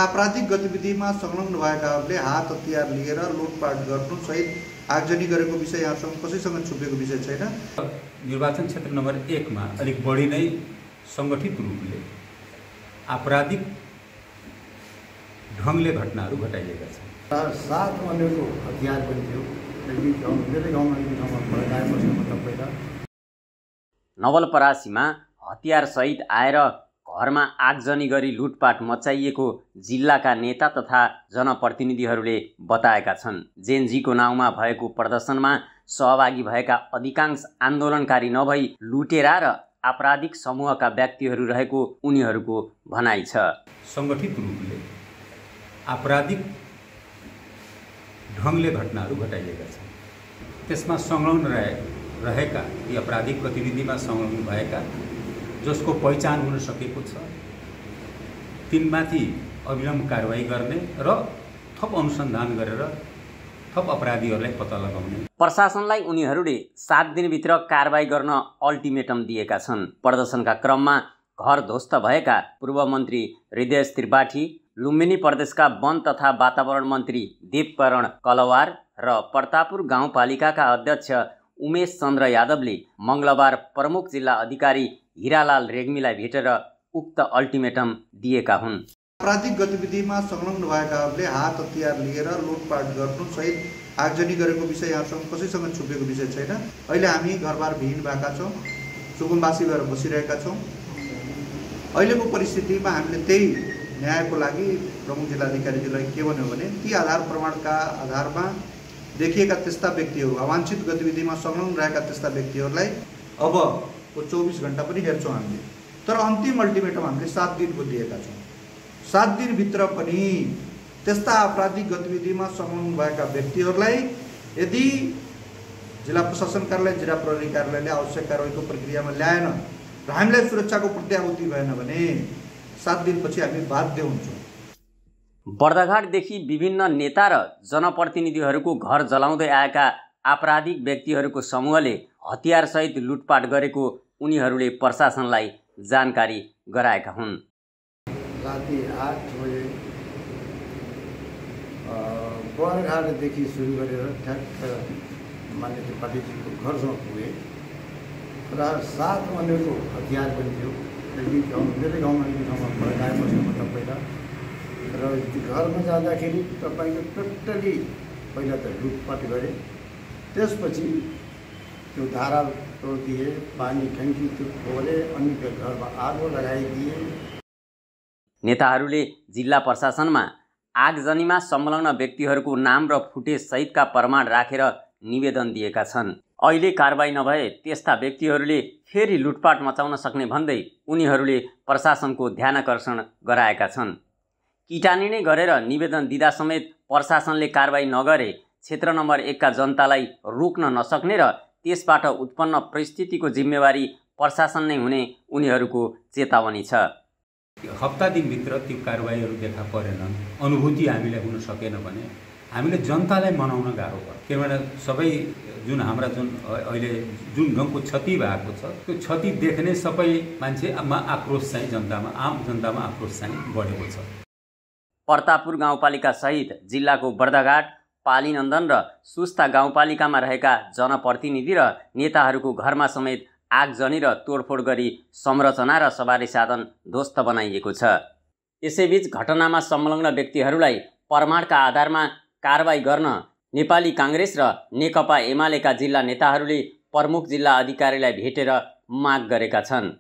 आपराधिक गतिविधिमा संलग्न भएकाहरूले हात हतियार लिएर लुटपाट गर्नु सहित आगजनी गरेको विषय यहाँसँग कसैसँग छुपेको विषय छैन। निर्वाचन क्षेत्र नम्बर 1 मा अलिक बढी नै संगठित रूपले आपराधिक ढङ्गले घटनाहरू घटाइएका छन्। 7 अन्यको हतियार पनि थियो। मेरै गाउँमा एक ठाउँमा पहिला नवलपरासीमा हतियार सहित आएर घरमा आगजनी गरी लुटपाट मचाइएको जिल्लाका नेता तथा जनप्रतिनिधिहरूले बताएका छन्। जेनजीको नाउँमा भएको प्रदर्शनमा सहभागी भएका अधिकांश आन्दोलनकारी नभई लुटेरा र आपराधिक समूहका व्यक्तिहरू रहेको उनीहरूको भनाइ छ। संगठित रूपले आपराधिक ढङ्गले घटनाहरू घटाइएका छन्। त्यसमा संलग्न रहेका ती आपराधिक गतिविधिमा संलग्न भएका जसको पहिचान हुन सकेको छ तिनमाथि अविलम्ब कारबाही गर्ने र थप अनुसन्धान गरेर थप अपराधीहरूलाई पत्ता लगाउने। प्रशासनलाई उनीहरूले 7 दिनभित्र कारबाही गर्न अल्टिमेटम दिएका छन्। प्रदर्शनका क्रममा घर ध्वस्त भएका पूर्व मन्त्री हृदयेश त्रिपाठी, लुम्बिनी प्रदेशका वन तथा वातावरण मन्त्री देवकरण कलवार र प्रतापपुर गाउँपालिकाका अध्यक्ष उमेश चन्द्र यादवले मङ्गलबार प्रमुख जिल्ला अधिकारी हिरालाल रेग्मीलाई भेटेर उक्त अल्टिमेटम दिएका हुन्। आपराधिक गतिविधिमा संलग्न भएकाहरूले हात हतियार लिएर लुटपाट गर्नु सहित आगजनी गरेको विषय यहाँसँग कसैसँग छुपेको विषय छैन। अहिले हामी घरबार विहीन भएका छौँ, सुकुम्बासी भएर बसिरहेका छौँ। अहिलेको परिस्थितिमा हामीले त्यही न्यायको लागि प्रमुख जिल्लाधिकारीजीलाई के भन्यो भने ती आधार प्रमाणका आधारमा देखिएका त्यस्ता व्यक्तिहरू, अवांछित गतिविधिमा संलग्न रहेका त्यस्ता व्यक्तिहरूलाई अब 24 घण्टा पनि हेर्छौँ हामीले। तर अन्तिम अल्टिमेटम हामीले 7 दिनको दिएका छौँ। 7 दिनभित्र पनि त्यस्ता आपराधिक गतिविधिमा संलग्न भएका व्यक्तिहरूलाई यदि जिल्ला प्रशासन कार्यालय, जिल्ला प्रहरी कार्यालयले आवश्यक कारबाहीको प्रक्रियामा ल्याएन र हामीलाई सुरक्षाको प्रत्याभूति भएन भने 7 दिनपछि हामी बाध्य हुन्छौँ। बर्दाघाटदेखि विभिन्न नेता र जनप्रतिनिधिहरूको घर जलाउँदै आएका आपराधिक व्यक्तिहरूको समूहले हतियारसहित लुटपाट गरेको उनीहरूले प्रशासनलाई जानकारी गराएका हुन्। राति 8 बजे बर्दाघाटदेखि सुरु गरेर ठ्याक्क मान्य त्रिपाठीजीको घरसम्म पुगे र 7 अन्यको हतियार पनि थियो। मेरै गाउँमा एक ठाउँमा पहिला र घरमा जाँदाखेरि तपाईँको टोटली पहिला त लुटपाट गरे, त्यसपछि त्यो धारा तोडिदिए, पानी ट्याङ्की खोले, अनि त्यो घरमा आगो लगाइदिए। नेताहरूले जिल्ला प्रशासनमा आगजनीमा संलग्न व्यक्तिहरूको नाम र फुटेज सहितका प्रमाण राखेर निवेदन दिएका छन्। अहिले कारबाही नभए त्यस्ता व्यक्तिहरूले फेरि लुटपाट मचाउन सक्ने भन्दै उनीहरूले प्रशासनको ध्यानाकर्षण गराएका छन्। किटानी नै गरेर निवेदन दिँदा समेत प्रशासनले कारबाही नगरे क्षेत्र नम्बर 1 का जनतालाई रोक्न नसक्ने र त्यसबाट उत्पन्न परिस्थितिको जिम्मेवारी प्रशासन नै हुने उनीहरूको चेतावनी छ। हप्ता दिनभित्र त्यो कारबाहीहरू देखा परेनन्, अनुभूति हामीलाई हुन सकेन भने हामीले जनतालाई मनाउन गाह्रो पर्छ। किनभने सबै हाम्रा अहिले जुन ढङ्गको क्षति भएको छ त्यो क्षति देख्ने सबै मान्छेमा आक्रोश चाहिँ आम जनतामा आक्रोश चाहिँ बढेको छ। प्रतापपुर गाउँपालिका सहित जिल्लाको बर्दाघाट, पालीनन्दन र सुस्ता गाउँपालिकामा रहेका जनप्रतिनिधि र नेताहरूको घरमा समेत आगजनी र तोडफोड गरी संरचना र सवारी साधन ध्वस्त बनाइएको छ। यसैबीच घटनामा संलग्न व्यक्तिहरूलाई प्रमाणका आधारमा कारबाही गर्न नेपाली काङ्ग्रेस र नेकपा एमालेका जिल्ला नेताहरूले प्रमुख जिल्ला अधिकारीलाई भेटेर माग गरेका छन्।